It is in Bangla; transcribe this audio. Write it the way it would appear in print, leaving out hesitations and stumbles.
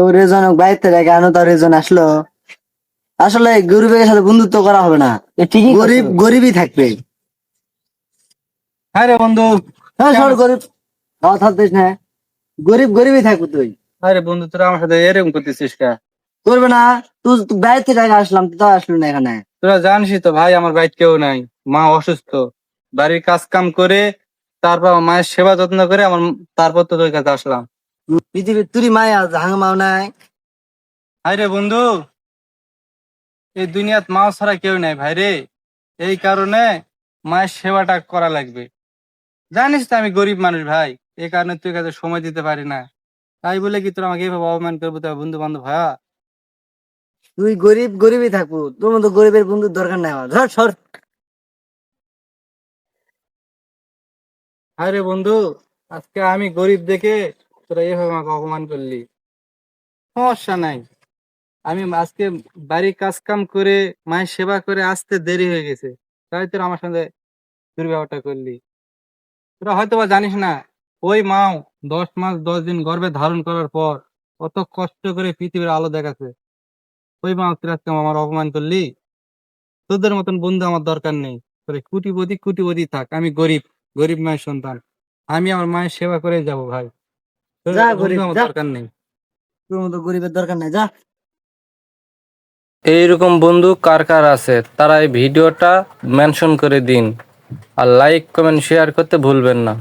তো রেজন বাইরে রেখে আনো, তো রেজন আসলো। আসলে গরিবের সাথে বন্ধুত্ব করা হবে না, ঠিকই গরিব গরিবই থাকবে। হ্যাঁ রে বন্ধু। হ্যাঁ সর গরিব, কথা দিস না, গরিব গরিবই থাকবো তুই। আরে বন্ধু, তোরা আমার সাথে এরকম করতেছিস কে? করবে না, তুই বাইরে রেখে আসলাম, তুই তো আসলো না এখানে। তোরা জানিসই তো ভাই, আমার বাড়িতে কেউ নাই, মা অসুস্থ। বাড়ির কাজ কাম করে তারপর আমার মায়ের সেবা যত্ন করে তারপর তো তোর কাছে আসলাম। পৃথিবীর তুই মায়া হাঙ্গ মাও নাই। হাই রে বন্ধু, এই দুনিয়াত মা ছাড়া কেউ নাই ভাই রে। এই কারণে মায়ের সেবাটা করা লাগবে। জানিস তো আমি গরিব মানুষ ভাই, এই কারণে তুই কাছে সময় দিতে পারি না। তাই বলে কি তোর আমাকে এইভাবে অপমান করবো তোর বন্ধু বান্ধব ভাইয়া? তুই গরিব গরিবই থাকবো, তোর মতো গরিবের বন্ধুর দরকার নাই আমার, ধর সর। আরে বন্ধু, আজকে আমি গরিব দেখে তোরা এইভাবে আমাকে অপমান করলি। সমস্যা নাই, আমি আজকে বাড়ির কাজ কাম করে মায়ের সেবা করে আসতে দেরি হয়ে গেছে, তাই তোরা আমার সঙ্গে দুর্ব্যবহারটা করলি। তোরা হয়তো বা জানিস না, ওই মাও 10 মাস 10 দিন গর্ভে ধারণ করার পর কত কষ্ট করে পৃথিবীর আলো দেখাচ্ছে। ওই মা তুই আজকে আমার অপমান করলি। তোদের মতন বন্ধু আমার দরকার নেই। তোরে কুটিপতি কুটিপতি থাক, আমি গরিব, গরিব মায়ের সন্তান। আমি আমার মায়ের সেবা করে যাব ভাই। তোর যা মতো বন্ধু গরিব আমার যা, দরকার নেই। তোর মতো গরিবের দরকার নাই, যা। এইরকম বন্ধু কার কার আছে তারা এই ভিডিওটা মেনশন করে দিন, আর লাইক কমেন্ট শেয়ার করতে ভুলবেন না।